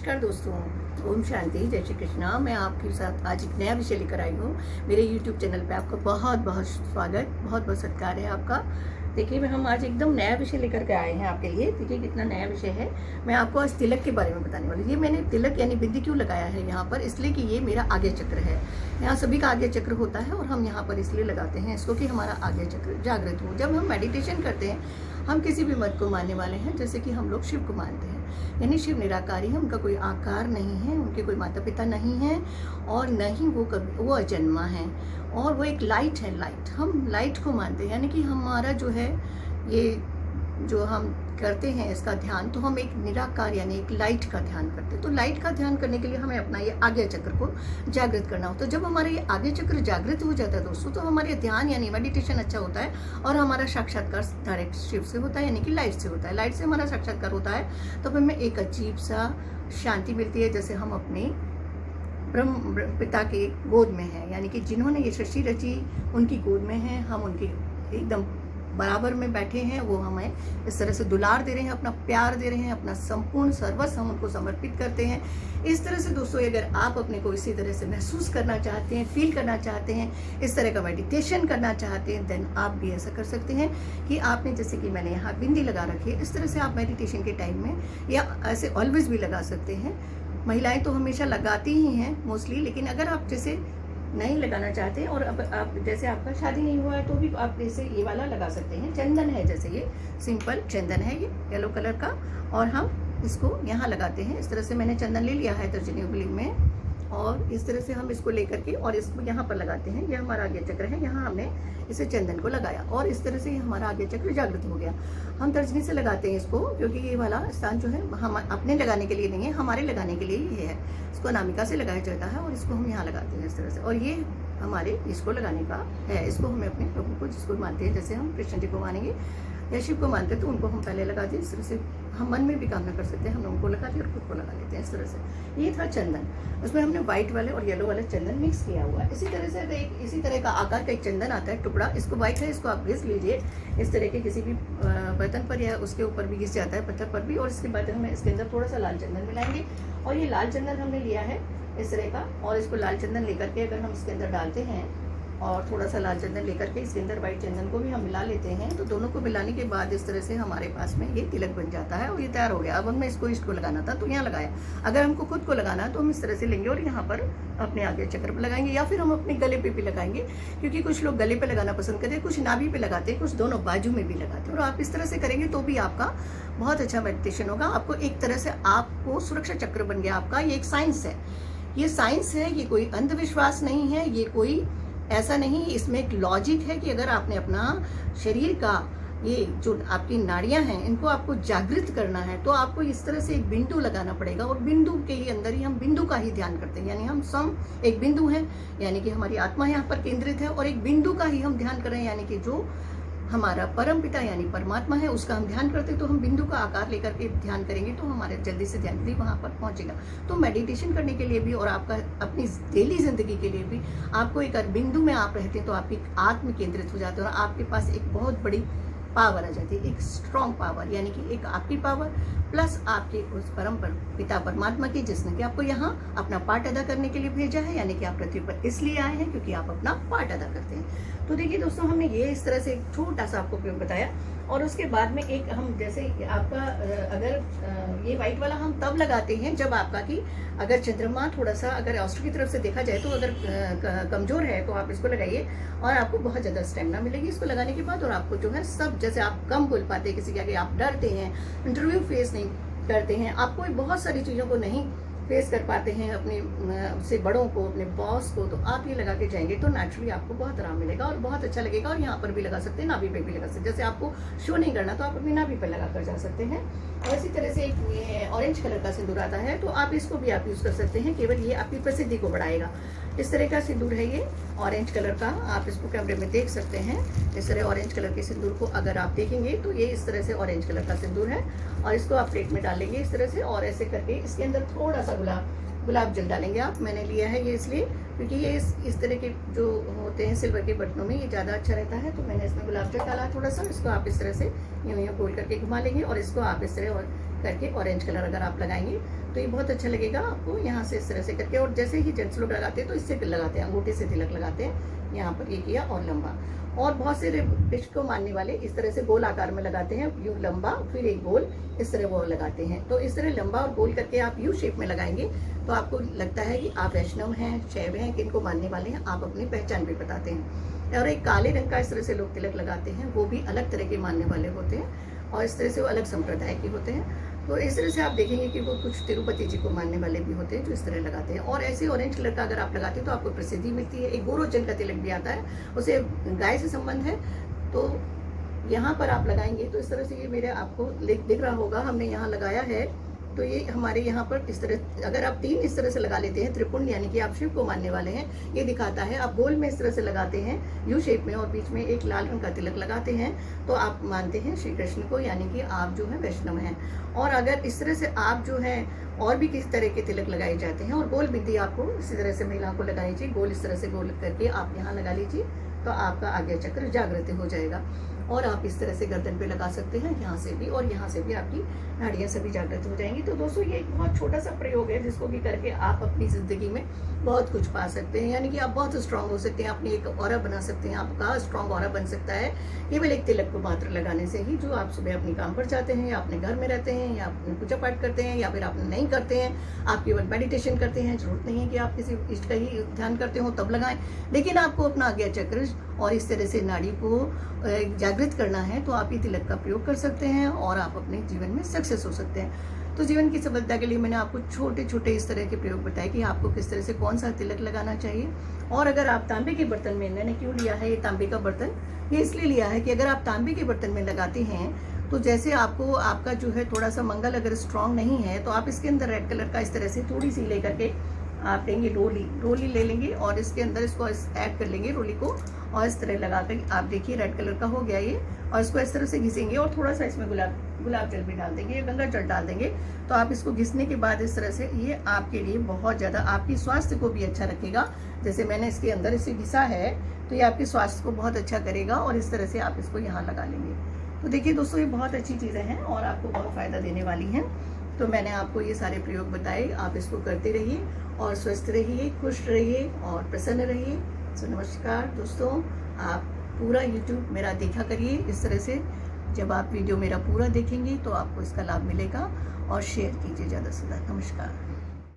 नमस्कार दोस्तों, ओम शांति, जय श्री कृष्णा। मैं आपके साथ आज एक नया विषय लेकर आई हूँ। मेरे YouTube चैनल पे आपका बहुत बहुत स्वागत, बहुत बहुत सत्कार है आपका। देखिए, हम आज एकदम नया विषय लेकर के आए हैं आपके लिए। देखिए कितना नया विषय है। मैं आपको आज तिलक के बारे में बताने वाली हूँ। ये मैंने तिलक यानी बिंदी क्यों लगाया है यहाँ पर, इसलिए कि ये मेरा आज्ञा चक्र है। यहाँ सभी का आज्ञा चक्र होता है और हम यहाँ पर इसलिए लगाते हैं इसको कि हमारा आज्ञा चक्र जागृत हो। जब हम मेडिटेशन करते हैं, हम किसी भी मत को मानने वाले हैं, जैसे कि हम लोग शिव को मानते हैं, यानी शिव निराकारी है, उनका कोई आकार नहीं है, उनके कोई माता पिता नहीं है और न ही वो अजन्मा है और वो एक लाइट है। लाइट, हम लाइट को मानते हैं, यानी कि हमारा जो है ये जो हम करते हैं इसका ध्यान, तो हम एक निराकार यानी एक लाइट का ध्यान करते हैं। तो लाइट का ध्यान करने के लिए हमें अपना ये आज्ञा चक्र को जागृत करना होता है। जब हमारा ये आज्ञा चक्र जागृत हो जाता है दोस्तों, तो हमारे ध्यान यानी मेडिटेशन अच्छा होता है और हमारा साक्षात्कार डायरेक्ट शिव से होता है, यानी कि लाइट से होता है। लाइट से हमारा साक्षात्कार होता है तो हमें एक अजीब सा शांति मिलती है, जैसे हम अपने ब्रह्म पिता के गोद में हैं, यानी कि जिन्होंने ये सृष्टि रची उनकी गोद में हैं, हम उनके एकदम बराबर में बैठे हैं। वो हमें इस तरह से दुलार दे रहे हैं, अपना प्यार दे रहे हैं, अपना संपूर्ण सर्वस्व हम उनको समर्पित करते हैं। इस तरह से दोस्तों, अगर आप अपने को इसी तरह से महसूस करना चाहते हैं, फील करना चाहते हैं, इस तरह का मेडिटेशन करना चाहते हैं, देन आप भी ऐसा कर सकते हैं कि आपने, जैसे कि मैंने यहाँ बिंदी लगा रखी है, इस तरह से आप मेडिटेशन के टाइम में या ऐसे ऑलवेज भी लगा सकते हैं। महिलाएं तो हमेशा लगाती ही हैं मोस्टली, लेकिन अगर आप जैसे नहीं लगाना चाहते हैं और अब आप जैसे आपका शादी नहीं हुआ है तो भी आप जैसे ये वाला लगा सकते हैं। चंदन है, जैसे ये सिंपल चंदन है, ये येलो कलर का, और हम इसको यहाँ लगाते हैं। इस तरह से मैंने चंदन ले लिया है तर्जनी उंगली में और इस तरह से हम इसको लेकर के और इसको यहाँ पर लगाते हैं। ये हमारा आज्ञा चक्र है, यहाँ हमने इसे चंदन को लगाया और इस तरह से हमारा आज्ञा चक्र जागृत हो गया। हम तर्जनी से लगाते हैं इसको, क्योंकि ये वाला स्थान जो है हम अपने लगाने के लिए नहीं है, हमारे लगाने के लिए ये है। इसको अनामिका से लगाया जाता है और इसको हम यहाँ लगाते हैं इस तरह से, और ये हमारे इसको लगाने का है। इसको हमें अपने प्रभु को जिसको मानते हैं, जैसे हम कृष्ण जी को मानेंगे या शिव को मानते हैं, तो उनको हम पहले लगाते हैं। इस तरह से हम मन में भी कामना कर सकते हैं, हम उनको लगाते हैं और खुद को लगा लेते हैं इस तरह से। ये था चंदन, उसमें हमने व्हाइट वाले और येलो वाले चंदन मिक्स किया हुआ है। इसी तरह से एक इसी तरह का आकार का एक चंदन आता है टुकड़ा, इसको व्हाइट है, इसको आप घिस लीजिए इस तरह के किसी भी बर्तन पर या उसके ऊपर भी घिस जाता है, पत्थर पर भी। और इसके बाद हमें इसके अंदर थोड़ा सा लाल चंदन मिलाएंगे और ये लाल चंदन हमने लिया है इस तरह का, और इसको लाल चंदन लेकर के अगर हम इसके अंदर डालते हैं और थोड़ा सा लाल चंदन लेकर के इसके अंदर व्हाइट चंदन को भी हम मिला लेते हैं, तो दोनों को मिलाने के बाद इस तरह से हमारे पास में ये तिलक बन जाता है और ये तैयार हो गया। अब हमें इसको लगाना था तो यहाँ लगाया। अगर हमको खुद को लगाना है तो हम इस तरह से लेंगे और यहाँ पर अपने आगे चक्र पर लगाएंगे, या फिर हम अपने गले पे भी लगाएंगे, क्योंकि कुछ लोग गले पे लगाना पसंद करते हैं, कुछ नाभि पे लगाते हैं, कुछ दोनों बाजू में भी लगाते हैं। और आप इस तरह से करेंगे तो भी आपका बहुत अच्छा मेडिटेशन होगा। आपको एक तरह से आपको सुरक्षा चक्र बन गया आपका। ये एक साइंस है, ये साइंस है, ये कोई अंधविश्वास नहीं है, ये कोई ऐसा नहीं। इसमें एक लॉजिक है कि अगर आपने अपना शरीर का ये जो आपकी नाड़ियां हैं इनको आपको जागृत करना है, तो आपको इस तरह से एक बिंदु लगाना पड़ेगा और बिंदु के ही अंदर ही हम बिंदु का ही ध्यान करते हैं, यानी हम सम एक बिंदु है, यानी कि हमारी आत्मा यहाँ पर केंद्रित है और एक बिंदु का ही हम ध्यान कर रहे हैं, यानी कि जो हमारा परम पिता यानी परमात्मा है उसका हम ध्यान करते हैं। तो हम बिंदु का आकार लेकर के ध्यान करेंगे तो हमारे जल्दी से ध्यान भी वहाँ पर पहुँचेगा। तो मेडिटेशन करने के लिए भी और आपका अपनी डेली जिंदगी के लिए भी आपको एक बिंदु में आप रहते हैं तो आप एक आत्म केंद्रित हो जाते हैं और आपके पास एक बहुत बड़ी पावर आ जाती है, एक स्ट्रॉन्ग पावर, यानी कि एक आपकी पावर प्लस आपके उस परम पिता परमात्मा की, जिसने कि आपको यहाँ अपना पार्ट अदा करने के लिए भेजा है, यानी कि आप पृथ्वी पर इसलिए आए हैं क्योंकि आप अपना पार्ट अदा करते हैं। तो देखिए दोस्तों, हमने ये इस तरह से एक छोटा सा आपको उपयोग बताया और उसके बाद में एक हम जैसे आपका अगर ये व्हाइट वाला हम तब लगाते हैं जब आपका कि अगर चंद्रमा थोड़ा सा अगर ऑस्ट्रो की तरफ से देखा जाए तो अगर कमजोर है तो आप इसको लगाइए और आपको बहुत ज़्यादा स्टेमिना मिलेगी इसको लगाने के बाद। और आपको जो है सब, जैसे आप कम बोल पाते हैं किसी के आगे, आप डरते हैं, इंटरव्यू फेस नहीं करते हैं, आपको बहुत सारी चीज़ों को नहीं फेस कर पाते हैं, अपने से बड़ों को, अपने बॉस को, तो आप ये लगा के जाएंगे तो नेचुरली आपको बहुत आराम मिलेगा और बहुत अच्छा लगेगा। और यहाँ पर भी लगा सकते हैं, नाभि पे भी लगा सकते हैं, जैसे आपको शो नहीं करना तो आप अपनी नाभि पे लगा कर जा सकते हैं। और इसी तरह से एक ऑरेंज कलर का सिंदूर आता है तो आप इसको भी आप यूज़ कर सकते हैं, केवल ये आपकी प्रसिद्धि को बढ़ाएगा। इस तरह का सिंदूर है ये ऑरेंज कलर का, आप इसको कैमरे में देख सकते हैं। इस तरह ऑरेंज कलर के सिंदूर को अगर आप देखेंगे तो ये इस तरह से ऑरेंज कलर का सिंदूर है और इसको आप प्लेट में डाल लेंगे इस तरह से, और ऐसे करके इसके अंदर थोड़ा सा गुलाब जल डालेंगे आप। मैंने लिया है ये इसलिए क्योंकि ये इस तरह के जो होते हैं सिल्वर के बर्तनों में ये ज़्यादा अच्छा रहता है, तो मैंने इसमें गुलाब जल डाला थोड़ा सा। इसको आप इस तरह से यूँ गोल करके घुमा लेंगे और इसको आप इस तरह करके ऑरेंज कलर अगर आप लगाएंगे तो ये बहुत अच्छा लगेगा आपको, यहाँ से इस तरह से करके। और जैसे ही जेंट्स लोग लगाते हैं तो इससे लगाते हैं, अंगूठे से तिलक लगाते हैं, यहाँ पर ये किया और लंबा। और बहुत से कृष्ण को मानने वाले इस तरह से गोल आकार में लगाते हैं, यू लंबा फिर एक गोल, इस तरह वो लगाते हैं। तो इस तरह लंबा और गोल करके आप यू शेप में लगाएंगे तो आपको लगता है कि आप वैष्णव हैं, शैव हैं, किनको मानने वाले हैं, आप अपनी पहचान भी बताते हैं। और एक काले रंग का इस तरह से लोग तिलक लगाते हैं, वो भी अलग तरह के मानने वाले होते हैं और इस तरह से वो अलग संप्रदाय के होते हैं। तो इस तरह से आप देखेंगे कि वो कुछ तिरुपति जी को मानने वाले भी होते हैं जो इस तरह लगाते हैं। और ऐसे ऑरेंज कलर का अगर आप लगाते हैं तो आपको प्रसिद्धि मिलती है। एक गोरोचन का तिलक भी आता है, उसे गाय से संबंध है, तो यहाँ पर आप लगाएंगे तो इस तरह से ये मेरे आपको दिख रहा होगा, हमने यहाँ लगाया है। तो ये हमारे यहाँ पर इस तरह, अगर आप 3 इस तरह से लगा लेते हैं, त्रिपुंड यानी कि आप शिव को मानने वाले हैं, ये दिखाता है। आप गोल में इस तरह से लगाते हैं यू शेप में और बीच में एक लाल रंग का तिलक लगाते हैं तो आप मानते हैं श्री कृष्ण को, यानी कि आप जो है वैष्णव हैं। और अगर इस तरह से आप जो है और भी किस तरह के तिलक लगाए जाते हैं, और गोल बिंदी आपको इसी तरह से महिलाओं को लगानी चाहिए, गोल इस तरह से गोल करके आप यहाँ लगा लीजिए तो आपका आज्ञा चक्र जागृत हो जाएगा। और आप इस तरह से गर्दन पे लगा सकते हैं, यहाँ से भी और यहाँ से भी आपकी नाड़ियाँ सभी जागृत हो जाएंगी। तो दोस्तों ये एक बहुत छोटा सा प्रयोग है जिसको भी करके आप अपनी ज़िंदगी में बहुत कुछ पा सकते हैं, यानी कि आप बहुत स्ट्रांग हो सकते हैं, अपनी एक ऑरा बना सकते हैं। आपका स्ट्रांग ऑरा बन सकता है केवल एक तिलक को मात्र लगाने से ही, जो आप सुबह अपने काम पर जाते हैं या अपने घर में रहते हैं या अपने पूजा पाठ करते हैं या फिर आप नहीं करते हैं, आप केवल मेडिटेशन करते हैं। जरूरत नहीं है कि आप किसी इष्ट का ही ध्यान करते हो तब लगाएं, लेकिन आपको अपना आज्ञा चक्र और इस तरह से नाड़ी को जागृत करना है तो आप ये तिलक का प्रयोग कर सकते हैं और आप अपने जीवन में सक्सेस हो सकते हैं। तो जीवन की सफलता के लिए मैंने आपको छोटे छोटे इस तरह के प्रयोग बताए कि आपको किस तरह से कौन सा तिलक लगाना चाहिए। और अगर आप तांबे के बर्तन में, मैंने क्यों लिया है ये तांबे का बर्तन, ये इसलिए लिया है कि अगर आप तांबे के बर्तन में लगाते हैं तो जैसे आपको आपका जो है थोड़ा सा मंगल अगर स्ट्रांग नहीं है तो आप इसके अंदर रेड कलर का इस तरह से थोड़ी सी लेकर के आप लेंगे, रोली ले लेंगे और इसके अंदर इसको ऐड कर लेंगे रोली को, और इस तरह लगा कर आप देखिए रेड कलर का हो गया ये। और इसको इस तरह से घिसेंगे और थोड़ा सा इसमें गुलाब जल भी डाल देंगे या गंगा जल डाल देंगे। तो आप इसको घिसने के बाद इस तरह से, ये आपके लिए बहुत ज़्यादा आपकी स्वास्थ्य को भी अच्छा रखेगा। जैसे मैंने इसके अंदर इसे घिसा है तो ये आपके स्वास्थ्य को बहुत अच्छा करेगा और इस तरह से आप इसको यहाँ लगा लेंगे। तो देखिए दोस्तों ये बहुत अच्छी चीज़ें हैं और आपको बहुत फ़ायदा देने वाली हैं। तो मैंने आपको ये सारे प्रयोग बताए, आप इसको करते रहिए और स्वस्थ रहिए, खुश रहिए और प्रसन्न रहिए। सो नमस्कार दोस्तों, आप पूरा YouTube मेरा देखा करिए। इस तरह से जब आप वीडियो मेरा पूरा देखेंगे तो आपको इसका लाभ मिलेगा, और शेयर कीजिए ज़्यादा से ज़्यादा। नमस्कार।